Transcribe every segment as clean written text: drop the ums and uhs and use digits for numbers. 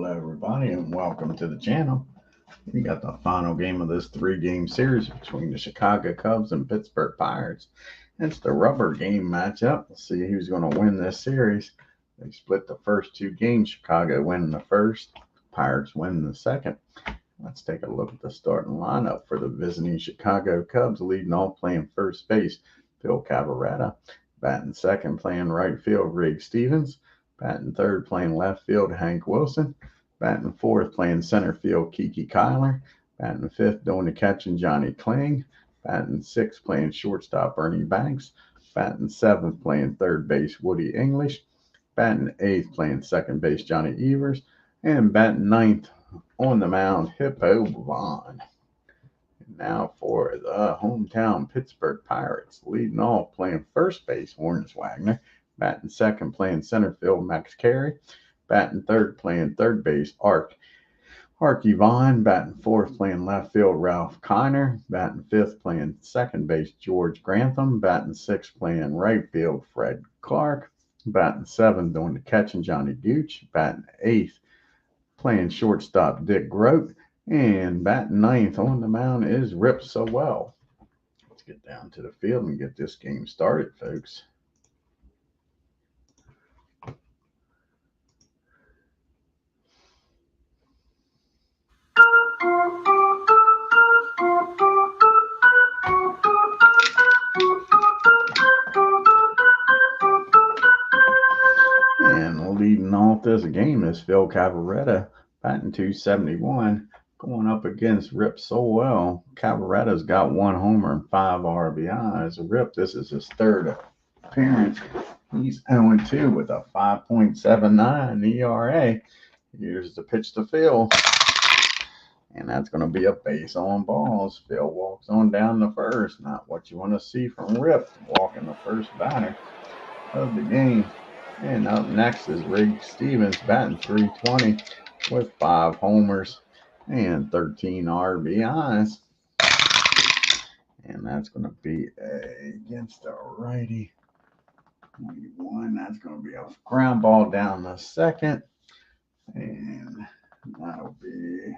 Hello everybody and welcome to the channel. We got the final game of this 3-game series between the Chicago Cubs and Pittsburgh Pirates. It's the rubber game matchup. Let's see who's going to win this series. They split the first 2 games. Chicago winning the first, Pirates winning the second. Let's take a look at the starting lineup for the visiting Chicago Cubs. Leading off playing first base, Phil Cavarretta. Batting second, playing right field, Rig Stevens. Batting third, playing left field, Hank Wilson. Batting fourth, playing center field, Kiki Kyler. Batting fifth, doing the catching, Johnny Kling. Batting sixth, playing shortstop, Ernie Banks. Batting seventh, playing third base, Woody English. Batting eighth, playing second base, Johnny Evers. And batting ninth, on the mound, HIPPO Vaughn. Now for the hometown Pittsburgh Pirates. Leading off, playing first base, Warnes Wagner. Batting second, playing center field, Max Carey. Batting third, playing third base, Arky Vaughn. Batting fourth, playing left field, Ralph Kiner. Batting fifth, playing second base, George Grantham. Batting sixth, playing right field, Fred Clark. Batting seventh, doing the catching, Johnny Gooch. Batting eighth, playing shortstop, Dick Grote. And batting ninth on the mound is Rip SEWEEL. Let's get down to the field and get this game started, folks. And leading off this game is Phil Cavarretta, batting .271, going up against Rip SEWEEL. Cavaretta's got 1 homer and 5 RBIs. Rip, this is his third appearance. He's 0-2 with a 5.79 ERA. Here's the pitch to Phil. And that's going to be a base on balls. Phil walks on down the first. Not what you want to see from Rip, walking the first batter of the game. And up next is Rig Stevens, batting .320 with 5 homers and 13 RBIs. And that's going to be against a righty. 21. That's going to be a ground ball down the second. And that'll be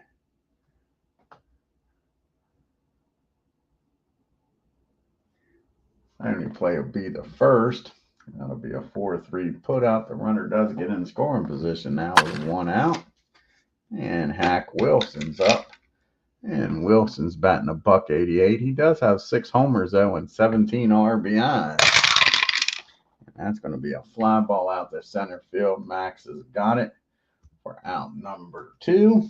only play will be the first. That'll be a 4-3 put out. The runner does get in scoring position now with 1 out. And Hack Wilson's up. And Wilson's batting $188. He does have 6 homers though and 17 RBIs. And that's going to be a fly ball out to center field. Max has got it for out number 2.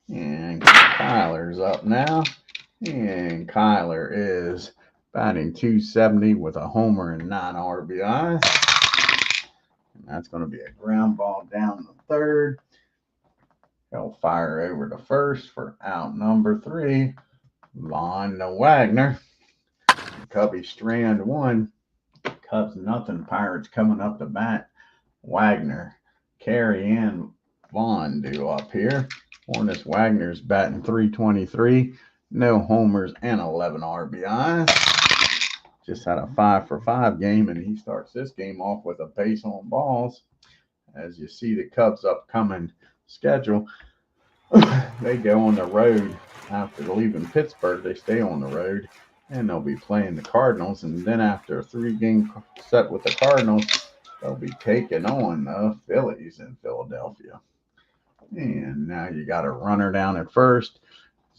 And Kyler's up now. And Kyler is batting .270 with a homer and 9 RBIs. And that's going to be a ground ball down the third. He'll fire over to first for out number 3. Vaughn to Wagner. Cubby strand 1. Cubs nothing. Pirates coming up to bat. Wagner, Carey, and Vaughn do up here. Warnes Wagner's batting .323. No homers and 11 RBIs. Just had a 5-for-5 game, and he starts this game off with a base on balls. As you see the Cubs' upcoming schedule, they go on the road after leaving Pittsburgh. They stay on the road, and they'll be playing the Cardinals. And then after a 3-game set with the Cardinals, they'll be taking on the Phillies in Philadelphia. And now you got a runner down at first.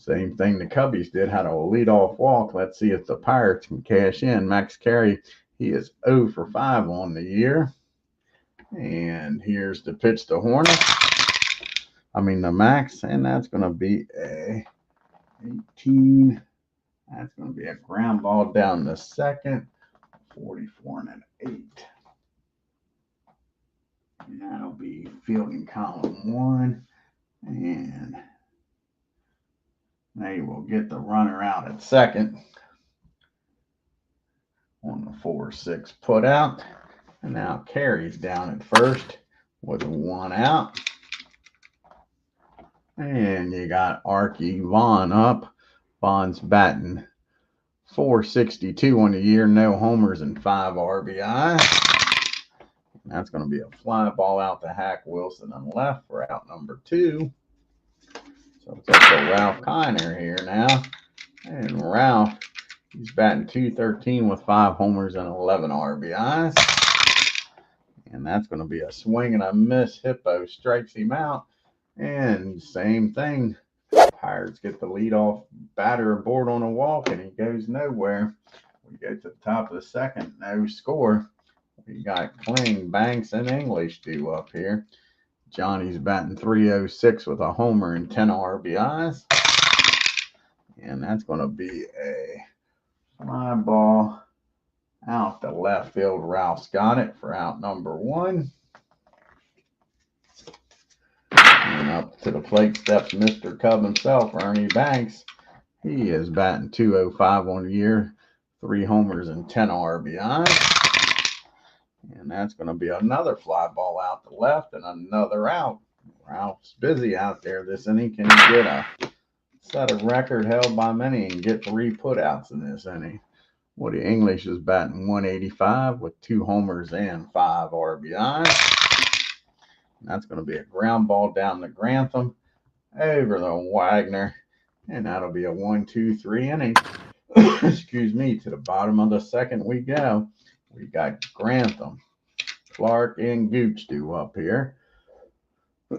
Same thing the Cubbies did, had a leadoff walk. Let's see if the Pirates can cash in. Max Carey, he is 0-for-5 on the year. And here's the pitch to the Max, and that's going to be a 18. That's going to be a ground ball down the second. 44 and an 8. And that'll be fielding column 1. And they will get the runner out at second on the 4-6 put out. And now Carey's down at first with 1 out. And you got Arky Vaughn up. Vaughn's batting .462 on the year, no homers and 5 RBIs. That's going to be a fly ball out to Hack Wilson and left for out number 2. So it's up to Ralph Kiner here now. And Ralph, he's batting .213 with 5 homers and 11 RBIs. And that's going to be a swing and a miss. Hippo strikes him out. And same thing. Pirates get the leadoff batter aboard on a walk, and he goes nowhere. We go to the top of the second, no score. We got Kling, Banks, and English due up here. Johnny's batting .306 with a homer and 10 RBIs. And that's going to be a fly ball out to left field. Ralph's got it for out number 1. And up to the plate steps Mr. Cub himself, Ernie Banks. He is batting .205 on the year, 3 homers and 10 RBIs. And that's going to be another fly ball out to left and another out. Ralph's busy out there this inning. Can he get a set a record held by many and get 3 putouts in this inning? Woody English is batting .185 with 2 homers and 5 RBIs. And that's going to be a ground ball down to Grantham over the Wagner. And that'll be a 1-2-3 inning. Excuse me. To the bottom of the second we go. We got Grantham, Clark, and Gooch due up here.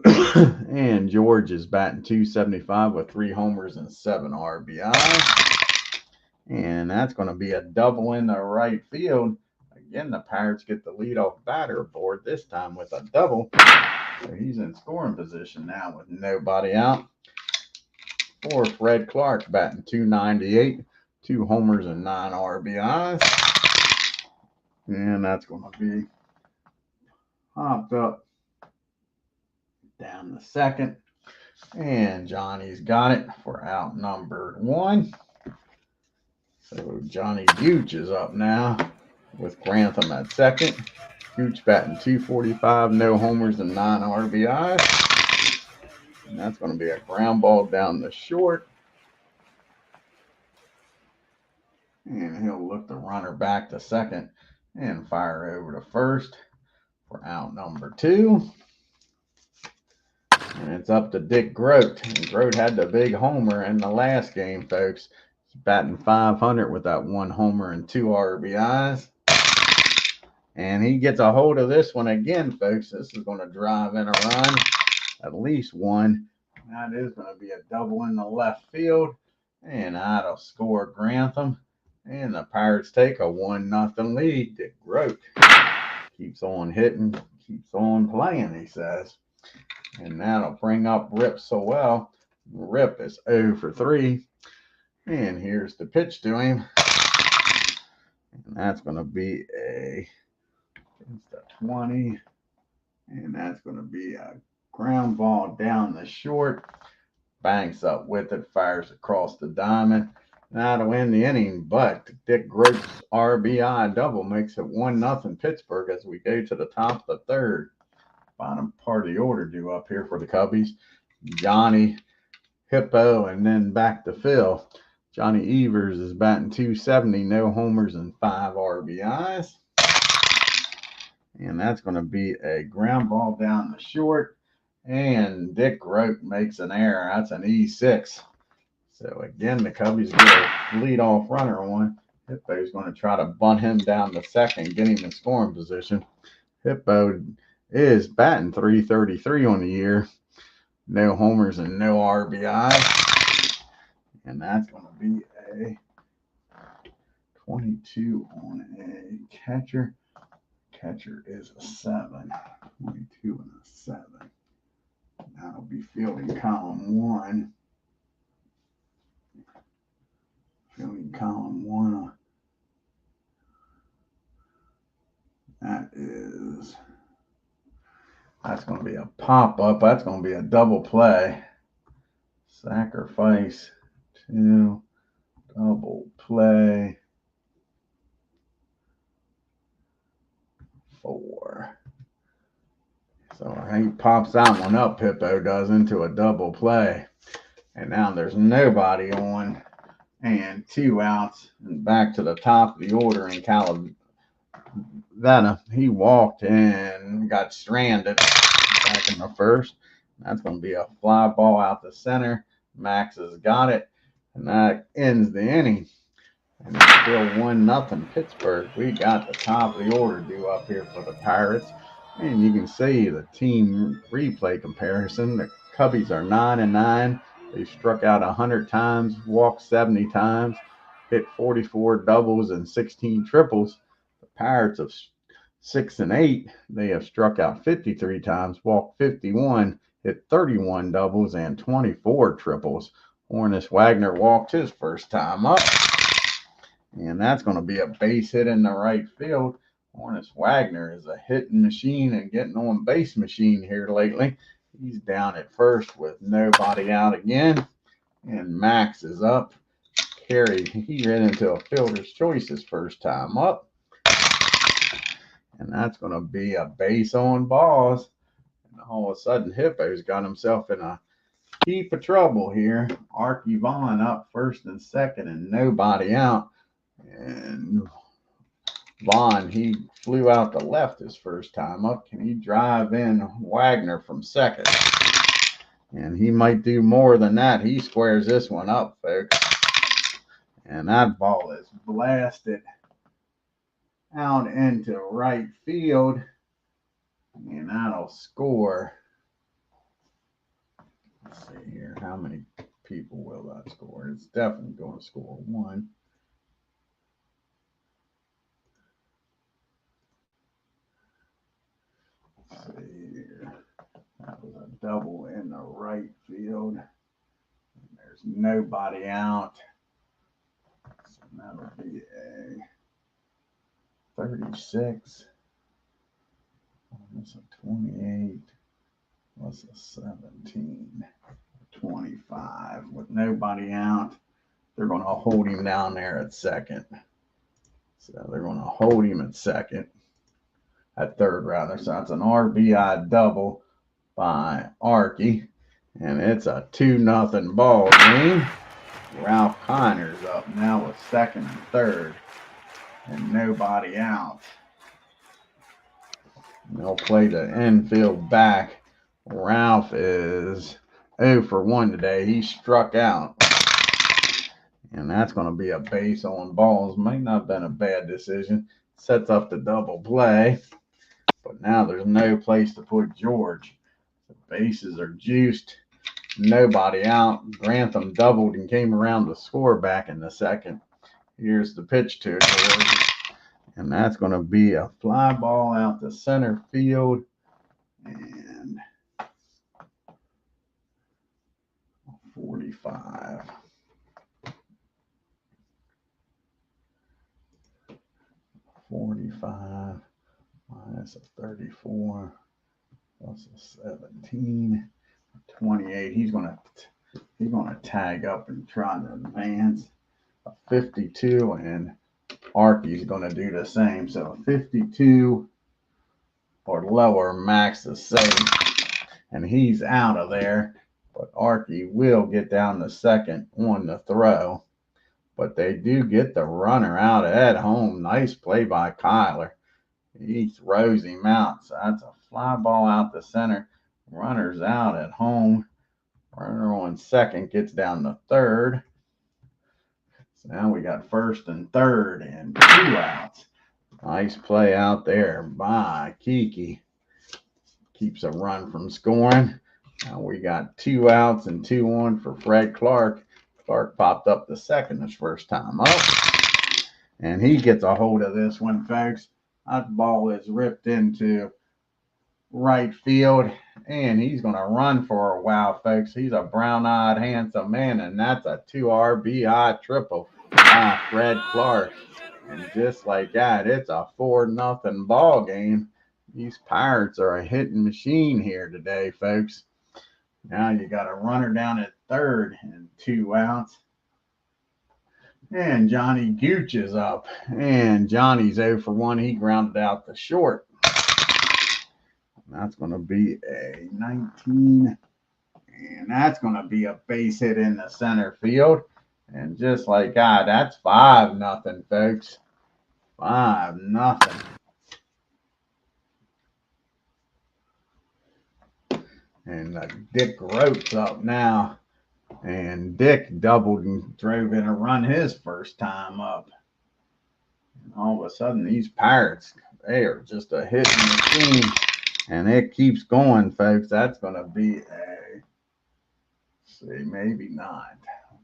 And George is batting .275 with 3 homers and 7 RBIs. And that's going to be a double in the right field. Again, the Pirates get the leadoff batter aboard, this time with a double. So he's in scoring position now with nobody out. For Fred Clark, batting .298, 2 homers and 9 RBIs. And that's going to be popped up down the second. And Johnny's got it for out number 1. So Johnny Gooch is up now with Grantham at second. Gooch batting .245, no homers and 9 RBIs. And that's going to be a ground ball down the short. And he'll look the runner back to second and fire over to first for out number 2. And it's up to Dick Grote. And Grote had the big homer in the last game, folks. He's batting .500 with that 1 homer and 2 RBIs. And he gets a hold of this one again, folks. This is going to drive in a run, at least 1. That is going to be a double in the left field. And that'll score Grantham. And the Pirates take a 1-0 lead. Dick Grote keeps on hitting, keeps on playing, he says. And that'll bring up Rip SEWEEL. Rip is 0 for 3. And here's the pitch to him. And that's going to be a 20. And that's going to be a ground ball down the short. Banks up with it, fires across the diamond. That'll end the inning, but Dick Grote's RBI double makes it 1-0 Pittsburgh as we go to the top of the third. Bottom part of the order due up here for the Cubbies. Johnny, Hippo, and then back to Phil. Johnny Evers is batting .270, no homers and 5 RBIs. And that's going to be a ground ball down the short. And Dick Grote makes an error. That's an E6. So again, the Cubbies get a leadoff runner on. Hippo's going to try to bunt him down the second, get him in scoring position. Hippo is batting .333 on the year. No homers and no RBI. And that's going to be a 22 on a catcher. Catcher is a 7. 22 and a 7. That'll be fielding column 1. Fielding column 1. That's going to be a pop-up. That's going to be a double play. Sacrifice 2. Double play 4. So he pops that one up, Hippo does, into a double play. And now there's nobody on. And 2 outs. And back to the top of the order in he walked and got stranded back in the first. That's going to be a fly ball out the center. Max has got it, and that ends the inning. And it's still 1-0 Pittsburgh. We got the top of the order due up here for the Pirates. And you can see the team replay comparison. The Cubbies are 9-9. They struck out 100 times, walked 70 times, hit 44 doubles and 16 triples. The Pirates of 6-8. They have struck out 53 times, walked 51, hit 31 doubles and 24 triples. Hornus Wagner walked his first time up. And that's going to be a base hit in the right field. Hornus Wagner is a hitting machine and getting on base machine here lately. He's down at first with nobody out again. And Max is up. Carey, he ran into a fielder's choice his first time up. And that's going to be a base on balls. And all of a sudden, HIPPO's got himself in a heap of trouble here. Vaughn up first and second and nobody out. And Vaughn, he flew out the left his first time up. Can he drive in Wagner from second? And he might do more than that. He squares this one up, folks. And that ball is blasted out into right field. And that'll score. Let's see here. How many people will that score? It's definitely going to score one. Let's see here. That was a double in the right field. And there's nobody out. So that'll be a 36. That's a 28. What's a 17? 25 with nobody out. They're going to hold him down there at second. So they're going to hold him at second. At third, rather. So that's an RBI double by Archie. And it's a 2-0 ball game. Ralph Connor's up now with second and third. And nobody out. And they'll play the infield back. Ralph is 0 for 1 today. He struck out. And that's going to be a base on balls. Might not have been a bad decision. Sets up the double play. But now there's no place to put George. The bases are juiced. Nobody out. Grantham doubled and came around to score back in the second. Here's the pitch to George. And that's going to be a fly ball out to center field. And 45. 45 minus a 34 plus a 17, 28. He's gonna tag up and try to advance. A 52, and Archie's gonna do the same. So 52 or lower, Max is safe, and he's out of there. But Archie will get down to second on the throw. But they do get the runner out at home. Nice play by Kyler. He throws him out. So that's a fly ball out the center. Runner's out at home. Runner on second gets down to third. So now we got first and third and 2 outs. Nice play out there by Kiki. Keeps a run from scoring. Now we got 2 outs and 2 on for Fred Clark. Clark popped up the second his first time up. And he gets a hold of this one, folks. That ball is ripped into right field. And he's going to run for a while, folks. He's a brown-eyed, handsome man. And that's a 2 RBI triple by Fred Clark. And just like that, it's a 4-0 ball game. These Pirates are a hitting machine here today, folks. Now you got a runner down at third and 2 outs. And Johnny Gooch is up. And Johnny's 0 for 1. He grounded out the short. And that's going to be a 19. And that's going to be a base hit in the center field. And just like that, that's 5-0, folks. 5-0. And Dick Grope's up now. And Dick doubled and drove in a run his first time up. And all of a sudden, these Pirates, they are just a hitting machine. And it keeps going, folks. That's going to be a, see, maybe not.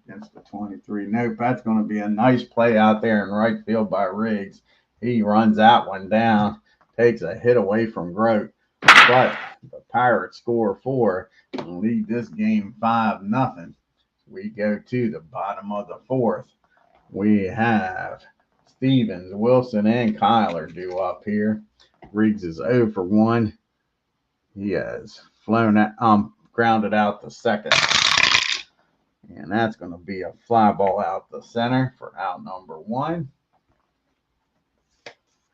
Against the 23. Nope, that's going to be a nice play out there in right field by Riggs. He runs that one down, takes a hit away from Grote. But the Pirates score 4 and lead this game 5-0. We go to the bottom of the 4th. We have Stevens, Wilson, and Kyler due up here. Riggs is 0 for 1. He has grounded out the second. And that's going to be a fly ball out the center for out number 1.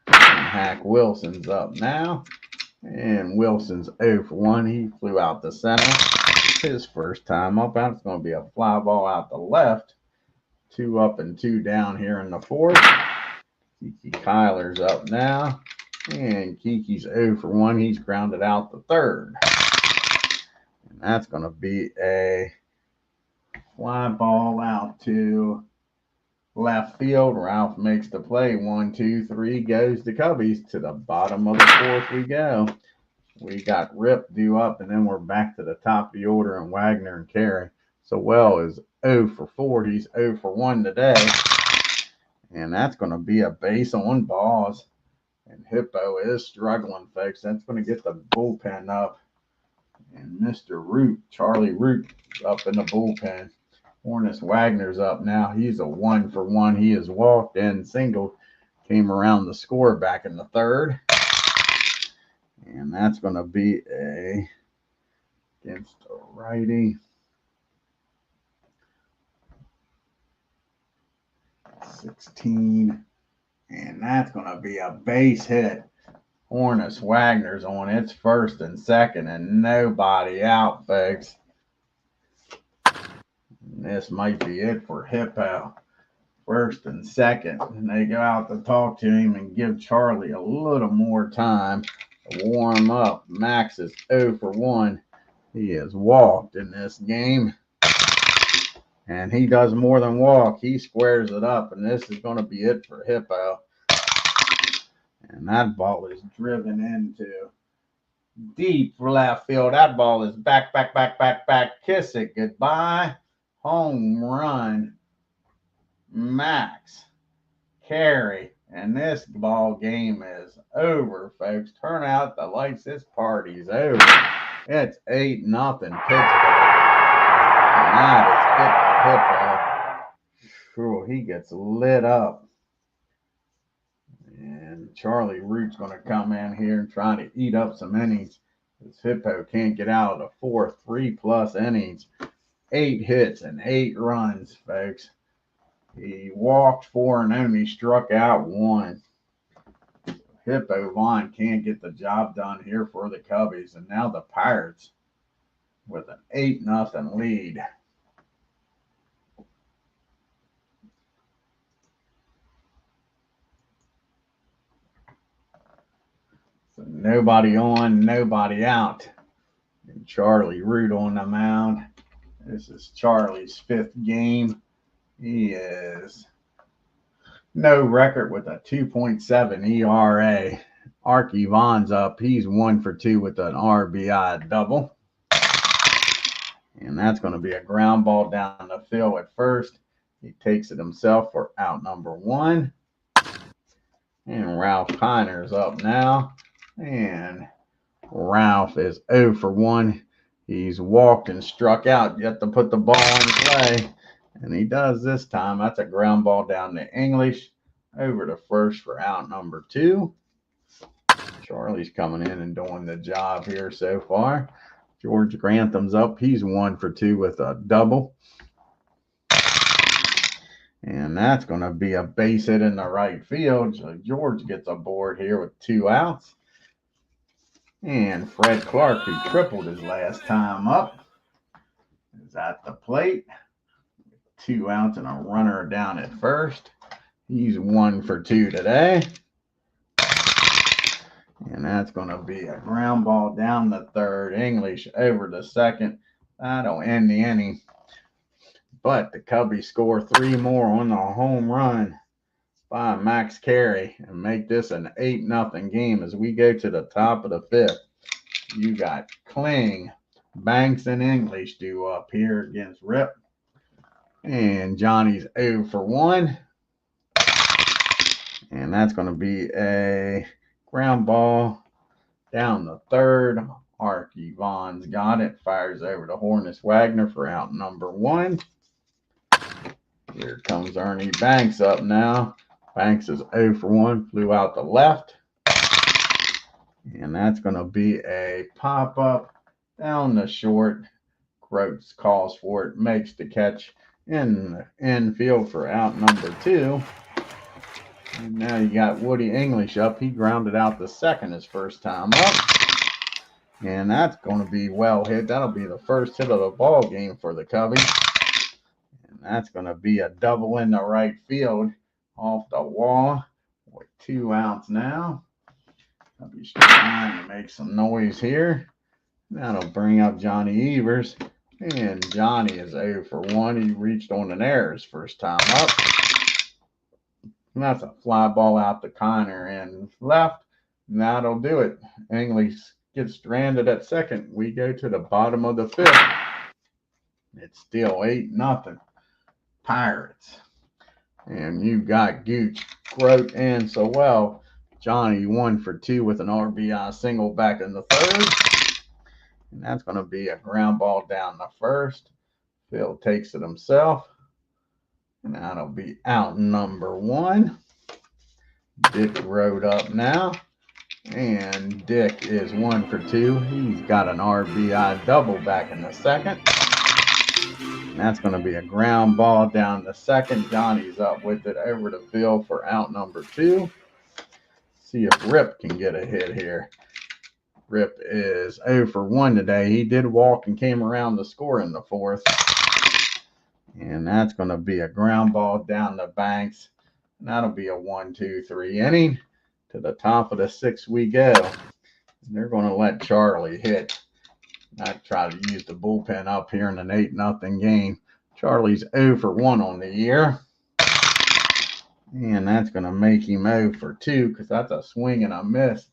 And Hack Wilson's up now. And Wilson's 0 for 1. He flew out the center. His first time up. That's going to be a fly ball out the left. 2 up and 2 down here in the 4th. Kiki Kyler's up now. And Kiki's 0 for 1. He's grounded out the 3rd. And that's going to be a fly ball out to left field. Ralph makes the play. 1, 2, 3 goes the Cubbies. To the bottom of the 4th we go. We got Rip due up, and then we're back to the top of the order, and Wagner and Carey. Sewell is 0 for 4. He's 0 for 1 today. And that's going to be a base on balls. And HIPPO is struggling, folks. That's going to get the bullpen up. And Mr. Root, Charlie Root, up in the bullpen. Hornus Wagner's up now. He's a 1 for 1. He has walked and singled. Came around the score back in the 3rd. And that's going to be a against a righty. 16. And that's going to be a base hit. Hornus Wagner's on its 1st and 2nd, and nobody out, folks. And this might be it for HIPPO. 1st and 2nd. And they go out to talk to him and give Charlie a little more time to warm up. Max is 0 for 1. He has walked in this game. And he does more than walk. He squares it up. And this is going to be it for HIPPO. And that ball is driven into deep left field. That ball is back. Kiss it goodbye. Home run. Max. Carey. And this ball game is over, folks. Turn out the lights. This party's over. It's 8-0 Pittsburgh. And that is it for HIPPO. He gets lit up. And Charlie Root's going to come in here and try to eat up some innings. This HIPPO can't get out of the 4th. 3+ innings. 8 hits and 8 runs, folks. He walked 4 and only struck out 1. HIPPO Vaughn can't get the job done here for the Cubbies. And now the Pirates with an 8-0 lead. So nobody on, nobody out. And Charlie Root on the mound. This is Charlie's 5th game. He is no record with a 2.7 ERA. Archie Vaughn's up. He's 1 for 2 with an RBI double. And that's going to be a ground ball down the field at first. He takes it himself for out number 1. And Ralph Kiner's up now. And Ralph is 0 for 1. He's walked and struck out. You have to put the ball in play. And he does this time. That's a ground ball down to English. Over to first for out number 2. Charlie's coming in and doing the job here so far. George Grantham's up. He's 1 for 2 with a double. And that's going to be a base hit in the right field. So George gets aboard here with 2 outs. And Fred Clark, who tripled his last time up, is at the plate. 2 outs and a runner down at first. He's 1 for 2 today. And that's going to be a ground ball down the third. English over the second. That'll end the inning. But the Cubbies score 3 more on the home run by Max Carey and make this an 8-0 game as we go to the top of the fifth. You got Kling, Banks, and English due up here against Rip. And Johnny's 0 for 1. And that's going to be a ground ball down the third. Arky Vaughn's got it. Fires over to Hornus Wagner for out number 1. Here comes Ernie Banks up now. Banks is 0 for 1. Flew out the left. And that's going to be a pop-up down the short. Groats calls for it. Makes the catch in the infield for out number 2. And now you got Woody English up. He grounded out the second his first time up. And that's going to be well hit. That'll be the first hit of the ball game for the Cubbies. And that's going to be a double in the right field off the wall with 2 outs now. Cubbies trying to make some noise here. That'll bring up Johnny Evers. And Johnny is 0 for 1. He reached on an error his first time up. And that's a fly ball out to Connor and left. And that'll do it. English gets stranded at second. We go to the bottom of the fifth. It's still 8-0 Pirates. And you got Gooch, Groat, and Sewell. Johnny 1 for 2 with an RBI single back in the third. And that's going to be a ground ball down the first. Phil takes it himself. And that'll be out number 1. Dick rode up now. And Dick is 1 for 2. He's got an RBI double back in the second. And that's going to be a ground ball down the second. Johnny's up with it over the field for out number 2. See if Rip can get a hit here. Rip is 0 for 1 today. He did walk and came around to score in the fourth. And that's going to be a ground ball down the Banks. And that'll be a 1-2-3 inning. To the top of the 6th we go. And they're going to let Charlie hit. Not try to use the bullpen up here in an 8-0 game. Charlie's 0 for 1 on the year. And that's going to make him 0 for 2 because that's a swing and a miss.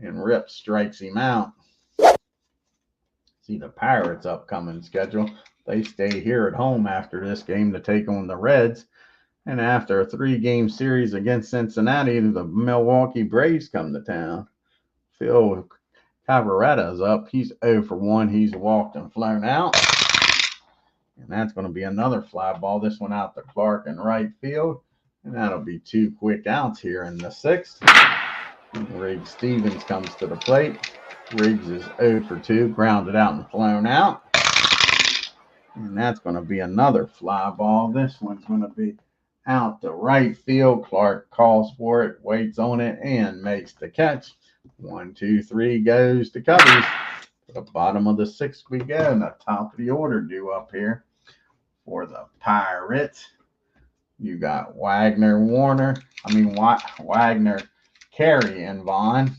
And Rip strikes him out. See the Pirates' upcoming schedule. They stay here at home after this game to take on the Reds. And after a 3-game series against Cincinnati, the Milwaukee Braves come to town. Phil Cavarretta's up. He's 0 for 1. He's walked and flown out. And that's going to be another fly ball. This one out to Clark in right field. And that'll be 2 quick outs here in the 6th. Riggs Stevens comes to the plate. Riggs is 0 for 2. Grounded out and flown out. And that's going to be another fly ball. This one's going to be out to right field. Clark calls for it, waits on it, and makes the catch. 1-2-3 goes to Cubbies. To the bottom of the 6th we go, and the top of the order due up here for the Pirates. You got Wagner, Carey, and Vaughn.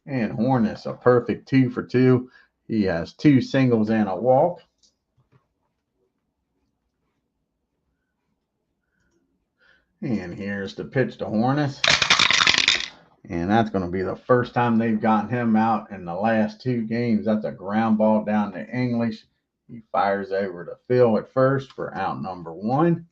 And Hornus, a perfect 2 for 2. He has 2 singles and a walk. And here's the pitch to Hornus. And that's going to be the first time they've gotten him out in the last 2 games. That's a ground ball down to English. He fires over to Phil at first for out number 1.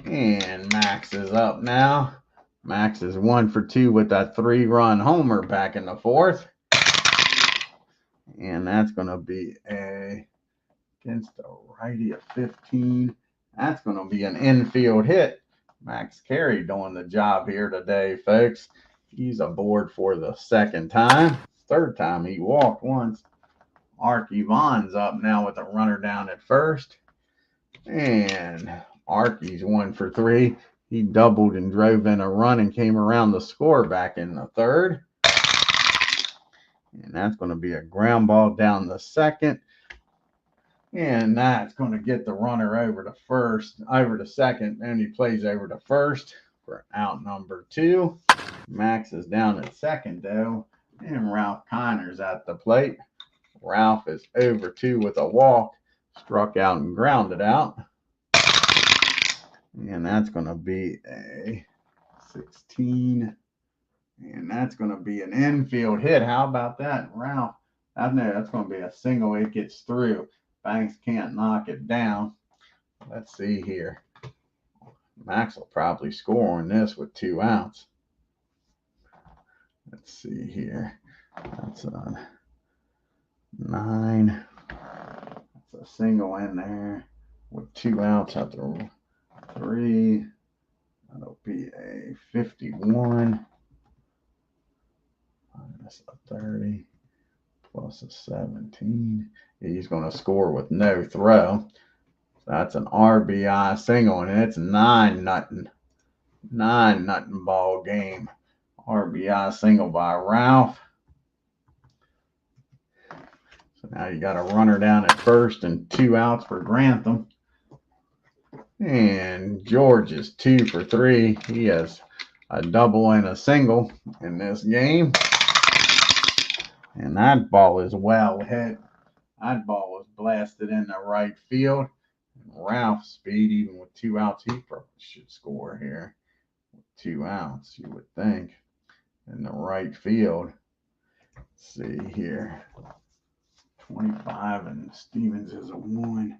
And Max is up now. Max is 1 for 2 with that 3-run homer back in the 4th. And that's going to be against the righty of 15. That's going to be an infield hit. Max Carey doing the job here today, folks. He's aboard for the 2nd time. 3rd time he walked once. Arky Vaughn's up now with a runner down at first. And Arky's 1 for 3. He doubled and drove in a run and came around to score back in the 3rd. And that's going to be a ground ball down the 2nd. And that's going to get the runner over to 2nd, and he plays over to 1st for out number 2. Max is down at second, though, and Ralph Connor's at the plate. Ralph is over 2 with a walk, struck out and grounded out. And that's going to be a 16. And that's going to be an infield hit. How about that, Ralph? I know that's going to be a single. It gets through. Banks can't knock it down. Let's see here. Max will probably score on this with 2 outs. Let's see here. That's a 9. That's a single in there with 2 outs after 3. That'll be a 51. Minus a 30 plus a 17. He's going to score with no throw. So that's an RBI single, and it's 9-0. 9-0 ball game. RBI single by Ralph. So now you got a runner down at first and 2 outs for Grantham. And George is 2 for 3. He has a double and a single in this game. And that ball is well hit. That ball was blasted in the right field. And Ralph's speed, even with 2 outs, he probably should score here. With 2 outs, you would think. In the right field. Let's see here. 25 and Stevens is a 1.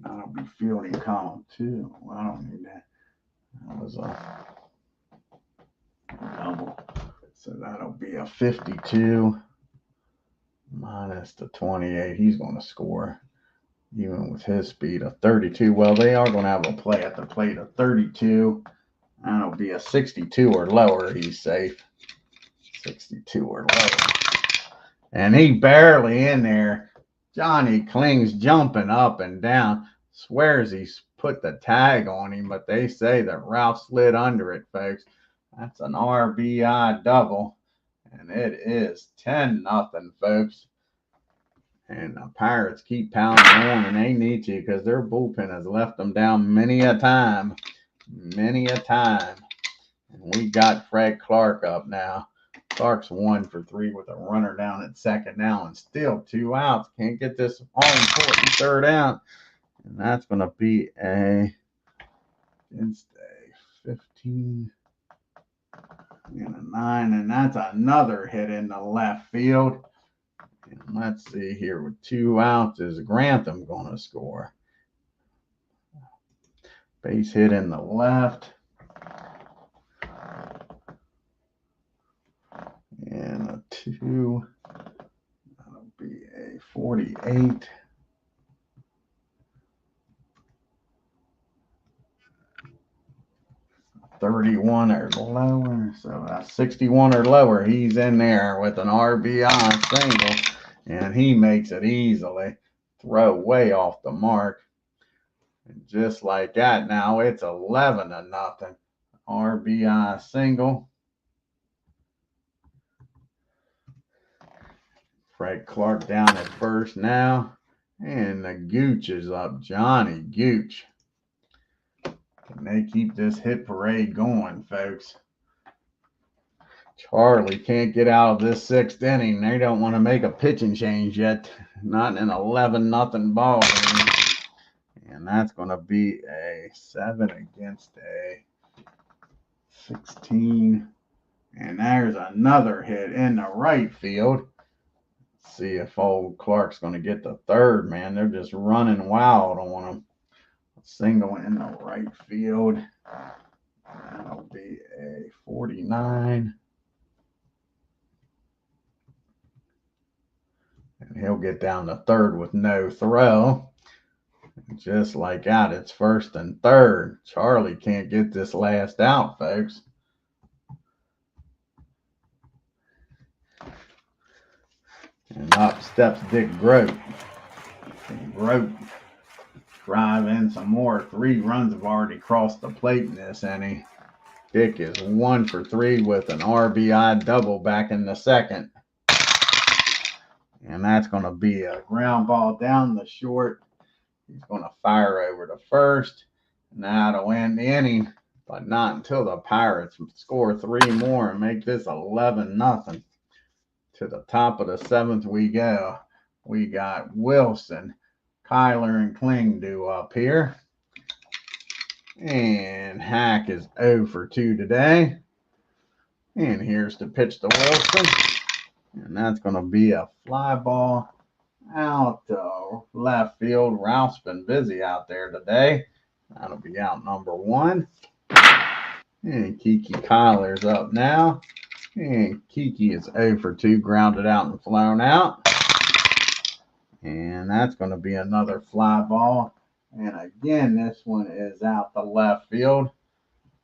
That'll be fielding column 2. Well, I don't need that. That was a double. So that'll be a 52 minus the 28. He's going to score, even with his speed, a 32. Well, they are going to have a play at the plate of 32. That'll be a 62 or lower. He's safe. 62 or lower. And he barely in there. Johnny Kling's jumping up and down. Swears he's put the tag on him, but they say that Ralph slid under it, folks. That's an RBI double. And it is 10-0, folks. And the Pirates keep pounding on, and they need to because their bullpen has left them down many a time. Many a time. And we got Fred Clark up now. Clark's 1 for 3 with a runner down at second now and still 2 outs. Can't get this all-important 3rd out. And that's going to be a 15 and a 9. And that's another hit in the left field. And let's see here. With 2 outs, is Grantham going to score? Base hit in the left. And a 2. That'll be a 48. $31 or lower. So a 61 or lower. He's in there with an RBI single. And he makes it easily. Throw way off the mark. And just like that, now it's 11-0. RBI single. Fred Clark down at first now. And the Gooch is up. Johnny Gooch. Can they keep this hit parade going, folks? Charlie can't get out of this 6th inning. They don't want to make a pitching change yet. Not in an 11-0 ball game. And that's going to be a 7 against a 16. And there's another hit in the right field. Let's see if old Clark's going to get the 3rd, man. They're just running wild on him. Single in the right field. That'll be a 49. And he'll get down to 3rd with no throw. Just like that, it's 1st and 3rd. Charlie can't get this last out, folks. And up steps Dick Grote. And Grote drive in some more. 3 runs have already crossed the plate in this inning. Dick is 1 for 3 with an RBI double back in the 2nd. And that's going to be a ground ball down the short. He's going to fire over to 1st. Now to end the inning, the but not until the Pirates score 3 more and make this 11-0. To the top of the 7th we go. We got Wilson, Kyler, and Kling due up here. And Hack is 0 for 2 today. And here's the pitch to Wilson. And that's going to be a fly ball out left field. Ralph's been busy out there today. That'll be out number 1. And Kiki Kyler's up now. And Kiki is 0 for 2, grounded out and flown out. And that's going to be another fly ball. And again, this one is out the left field.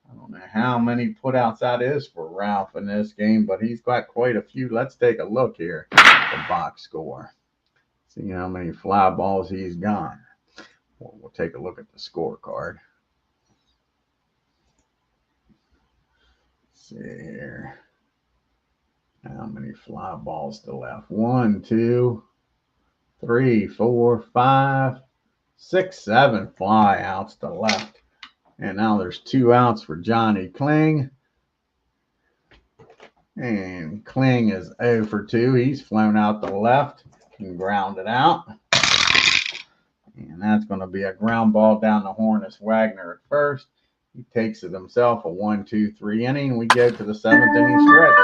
I don't know how many putouts that is for Ralph in this game, but he's got quite a few. Let's take a look here at the box score. See how many fly balls he's got. We'll take a look at the scorecard. See here. How many fly balls to left? 1, 2, 3, 4, 5, 6, 7 fly outs to left. And now there's 2 outs for Johnny Kling. And Kling is 0 for 2. He's flown out the left and grounded out. And that's going to be a ground ball down to Hornus Wagner at first. He takes it himself, a 1, 2, 3 inning. We go to the 7th inning stretch.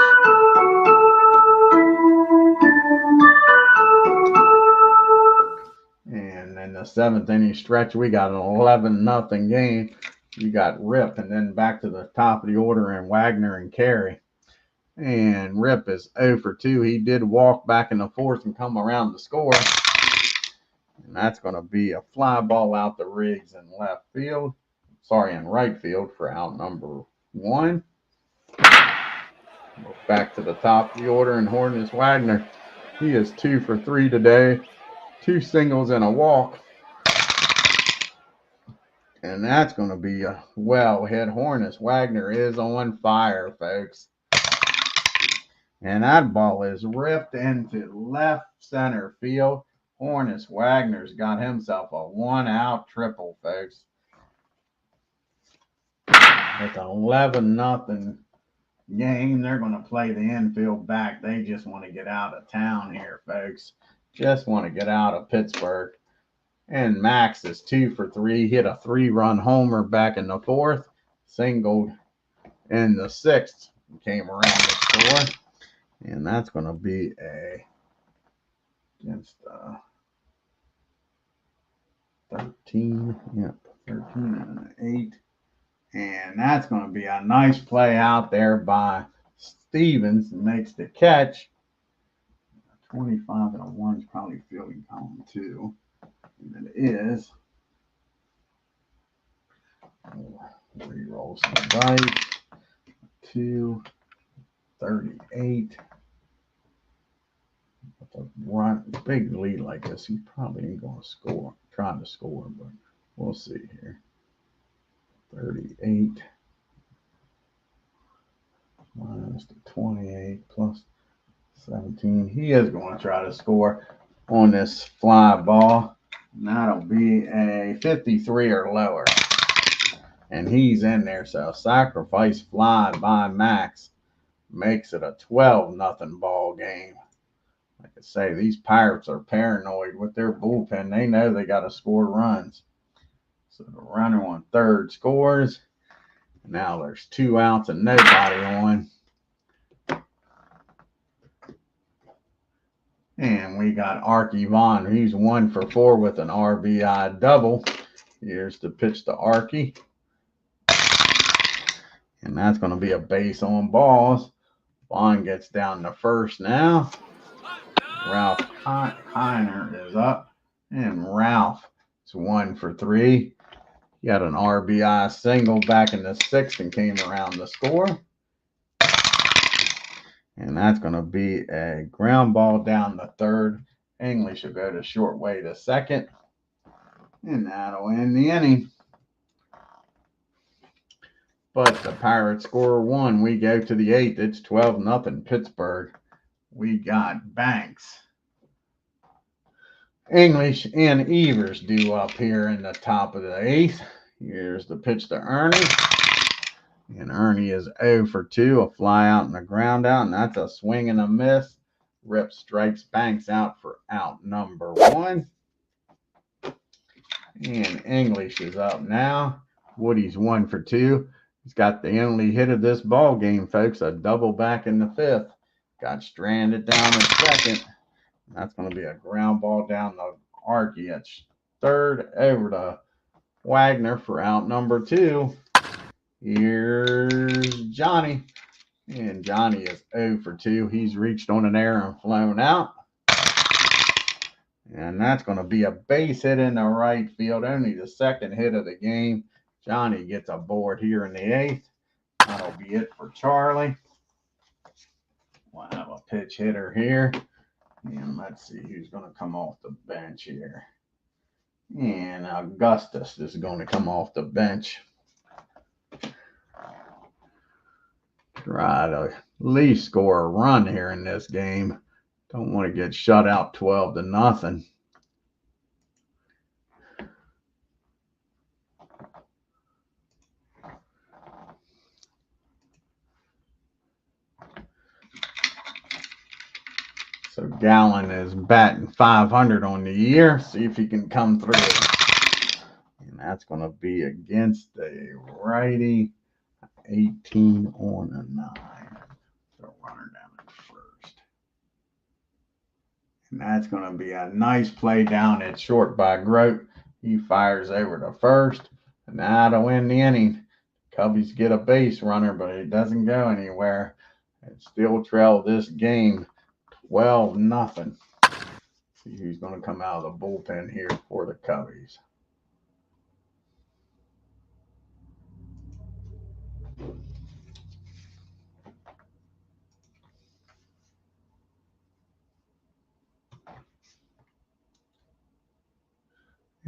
And in the 7th inning stretch, we got an 11-0 game. You got Rip, and then back to the top of the order in Wagner and Carey. And Rip is 0 for 2. He did walk back in the 4th and come around to score. And that's going to be a fly ball out the Riggs in left field. Sorry, in right field for out number 1. Back to the top of the order and Hornus Wagner. He is 2 for 3 today. 2 singles and a walk. And that's going to be a well hit. Hornus Wagner is on fire, folks. And that ball is ripped into left center field. Hornus Wagner's got himself a 1-out triple, folks. It's an 11-0 game. They're going to play the infield back. They just want to get out of town here, folks. Just want to get out of Pittsburgh. And Max is 2 for 3. Hit a 3-run homer back in the 4th. Singled in the 6th. Came around the score. And that's going to be against 13. Yep, 13 and an 8. And that's going to be a nice play out there by Stevens. Makes the catch. 25 and a 1 is probably fielding column 2. And it is. Re-rolls to the right. 2, 38. With a big lead like this, he probably ain't going to score. Trying to score, but we'll see here. 38 minus the 28 plus 17. He is going to try to score on this fly ball. And that'll be a 53 or lower. And he's in there. So sacrifice fly by Max makes it a 12-0 ball game. Like I say, these Pirates are paranoid with their bullpen. They know they got to score runs. So the runner on third scores. Now there's 2 outs and nobody on. And we got Arky Vaughn. He's 1 for 4 with an RBI double. Here's the pitch to Arky. And that's going to be a base on balls. Vaughn gets down to first now. Ralph Kiner is up. And Ralph is 1 for 3. He had an RBI single back in the 6th and came around the score. And that's going to be a ground ball down the 3rd. English will go to short way to 2nd. And that'll end the inning. But the Pirates score 1. We go to the 8th. It's 12-0 Pittsburgh. We got Banks, English, and Evers due up here in the top of the 8th. Here's the pitch to Ernie. And Ernie is 0 for 2, a fly out and a ground out, and that's a swing and a miss. Rip strikes Banks out for out number 1. And English is up now. Woody's 1 for 2. He's got the only hit of this ball game, folks, a double back in the 5th. Got stranded down in 2nd. That's going to be a ground ball down the Archie at 3rd over to Wagner for out number 2. Here's Johnny. And Johnny is 0 for 2. He's reached on an error and flown out. And that's going to be a base hit in the right field. Only the 2nd hit of the game. Johnny gets a board here in the 8th. That'll be it for Charlie. We'll have a pitch hitter here. And let's see who's going to come off the bench here. And Augustus is going to come off the bench. Try to at least score a run here in this game. Don't want to get shut out 12-0. So Gallen is batting .500 on the year. See if he can come through. And that's going to be against a righty. 18 on a 9. So runner down at 1st. And that's going to be a nice play down at short by Grote. He fires over to 1st. And now to win the inning. Cubbies get a base runner, but it doesn't go anywhere. And still trail this game 12-0. See who's going to come out of the bullpen here for the Cubbies.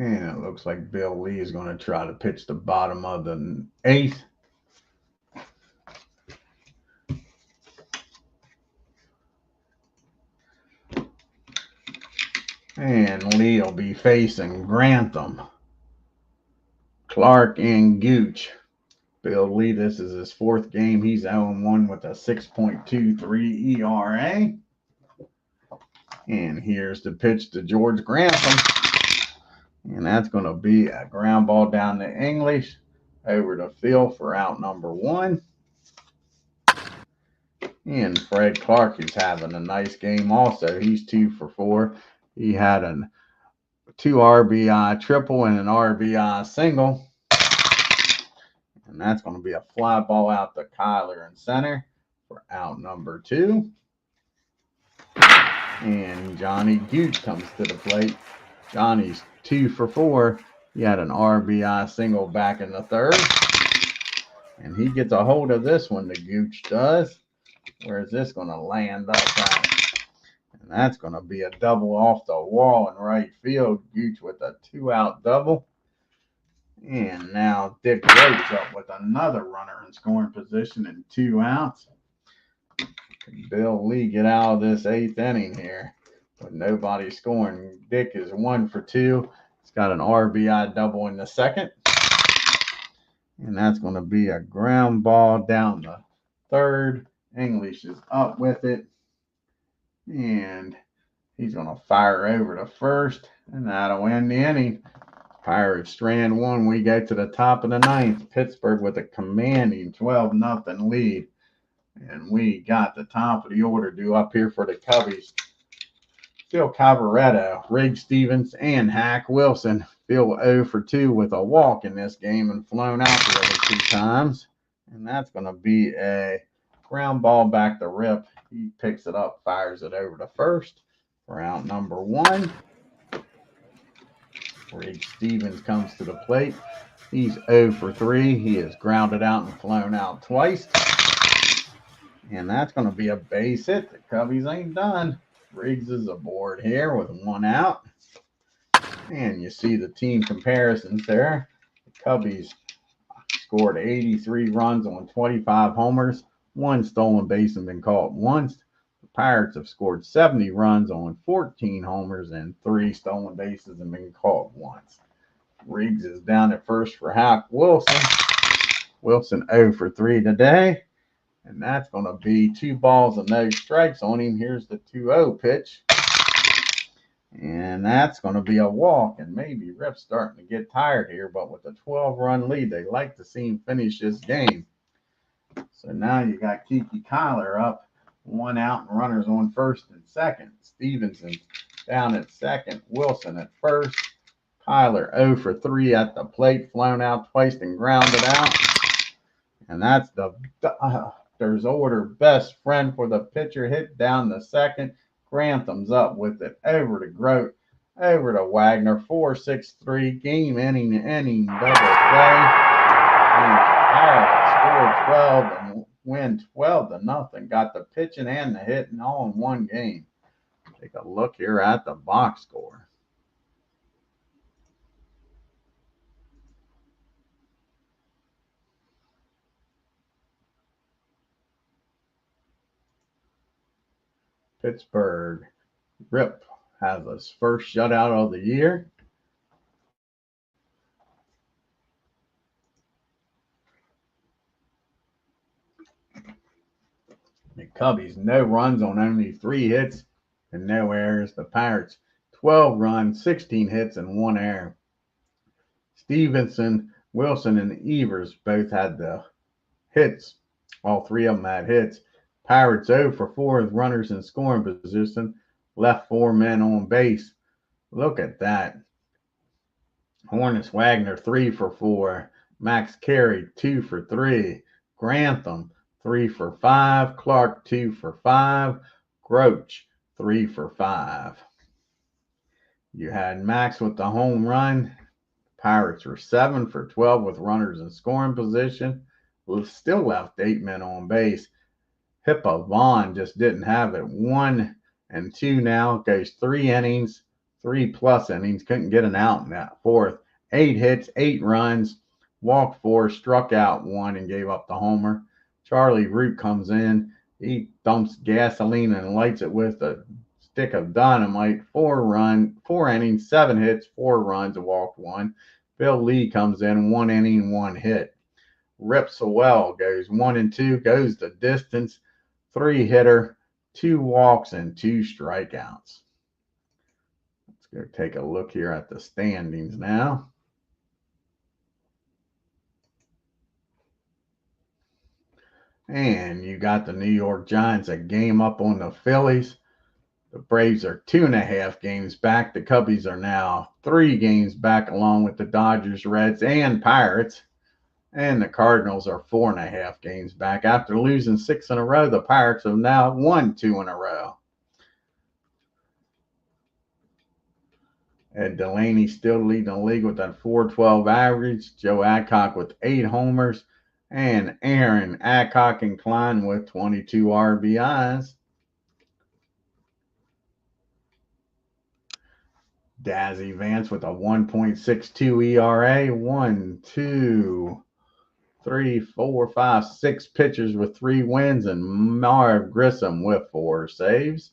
And it looks like Bill Lee is going to try to pitch the bottom of the 8th. And Lee will be facing Grantham, Clark, and Gooch. Bill Lee, this is his 4th game. He's 0-1 with a 6.23 ERA. And here's the pitch to George Grantham. And that's going to be a ground ball down to English over to Phil for out number 1. And Fred Clark is having a nice game also. He's 2 for 4. He had a 2 RBI triple and an RBI single. And that's going to be a fly ball out to Kyler in center for out number 2. And Johnny Gooch comes to the plate. Johnny's 2 for 4. He had an RBI single back in the 3rd. And he gets a hold of this one, the Gooch does. Where is this going to land up at? And that's going to be a double off the wall in right field. Gooch with a 2-out double. And now Dick Roach up with another runner in scoring position and 2 outs. Can Bill Lee get out of this 8th inning here? But nobody scoring. Dick is 1 for 2. He's got an RBI double in the 2nd. And that's going to be a ground ball down the 3rd. English is up with it. And he's going to fire over to 1st. And that'll win the inning. Pirates strand 1. We go to the top of the 9th. Pittsburgh with a commanding 12-0 lead. And we got the top of the order due up here for the Cubbies. Phil Cavaretto, Riggs Stevens, and Hack Wilson. Phil 0 for 2 with a walk in this game and flown out the other 2 times. And that's going to be a ground ball back to Rip. He picks it up, fires it over to 1st for out number 1. Riggs Stevens comes to the plate. He's 0 for 3. He is grounded out and flown out twice. And that's going to be a base hit. The Cubbies ain't done. Riggs is aboard here with 1 out. And you see the team comparisons there. The Cubbies scored 83 runs on 25 homers. 1 stolen base and been caught once. The Pirates have scored 70 runs on 14 homers and 3 stolen bases and been caught once. Riggs is down at 1st for Hack Wilson. Wilson 0 for 3 today. And that's going to be 2 balls and no strikes on him. Here's the 2-0 pitch. And that's going to be a walk. And maybe Rip's starting to get tired here. But with a 12-run lead, they like to see him finish this game. So now you got Kiki Kyler up. 1 out and runners on first and second. Stevenson down at second. Wilson at first. Kyler 0 for 3 at the plate. Flown out twice and grounded out. And that's the doctor's order best friend for the pitcher. Hit down the second. Grantham's up with it. Over to Grote. Over to Wagner. 4-6-3. Game inning double play. And Pirates scored 12 and win 12-0. Got the pitching and the hitting all in one game. Take a look here at the box score. Pittsburgh. Rip has his first shutout of the year. The Cubbies, no runs on only 3 hits and no errors. The Pirates, 12 runs, 16 hits, and 1 error. Stevenson, Wilson, and Evers both had the hits. All 3 of them had hits. Pirates 0 for 4 with runners in scoring position. Left 4 men on base. Look at that. Hornets Wagner 3 for 4. Max Carey 2 for 3. Grantham 3 for 5. Clark 2 for 5. Groach 3 for 5. You had Max with the home run. Pirates were 7 for 12 with runners in scoring position. Still left 8 men on base. HIPPO Vaughn just didn't have it. 1 and 2 now. Goes 3 innings, 3+ innings. Couldn't get an out in that 4th. 8 hits, 8 runs. Walked 4, struck out 1, and gave up the homer. Charlie Root comes in. He dumps gasoline and lights it with a stick of dynamite. 4 innings, 7 hits, 4 runs, walked 1. Bill Lee comes in. 1 inning, 1 hit. Rip SEWEEL goes 1 and 2. Goes the distance. 3-hitter, 2 walks, and 2 strikeouts. Let's go take a look here at the standings now. And you got the New York Giants a game up on the Phillies. The Braves are 2.5 games back. The Cubbies are now 3 games back, along with the Dodgers, Reds, and Pirates. And the Cardinals are 4.5 games back. After losing 6 in a row, the Pirates have now won 2 in a row. Ed Delaney still leading the league with that .412 average. Joe Adcock with 8 homers. And Aaron Adcock and Klein with 22 RBIs. Dazzy Vance with a 1.62 ERA. 1, 2, 3, 4, 5, 6 pitchers with 3 wins, and Marv Grissom with 4 saves.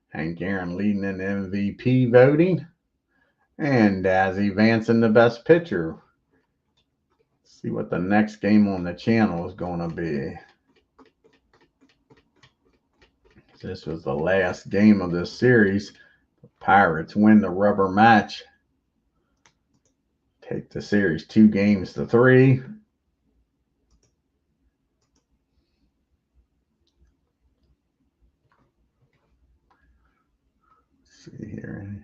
Hank Aaron leading in MVP voting. And Dazzy Vance in the best pitcher. Let's see what the next game on the channel is going to be. This was the last game of this series. The Pirates win the rubber match. Take the series 2-3. Let's see here.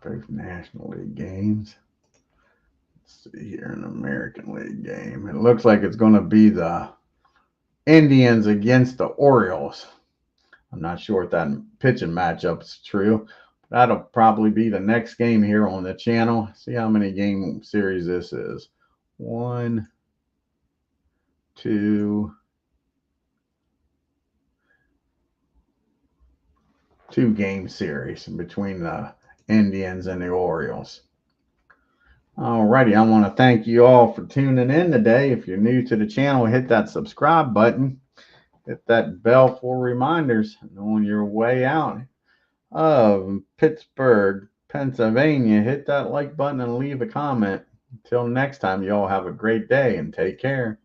Both National League games. Let's see here, an American League game. It looks like it's going to be the Indians against the Orioles. I'm not sure if that pitching matchup is true. That'll probably be the next game here on the channel. See how many game series this is. 1, 2, 2 game series between the Indians and the Orioles. Alrighty, I want to thank you all for tuning in today. If you're new to the channel, hit that subscribe button. Hit that bell for reminders on your way out of Pittsburgh Pennsylvania. Hit that like button and leave a comment. Until next time, y'all have a great day and take care.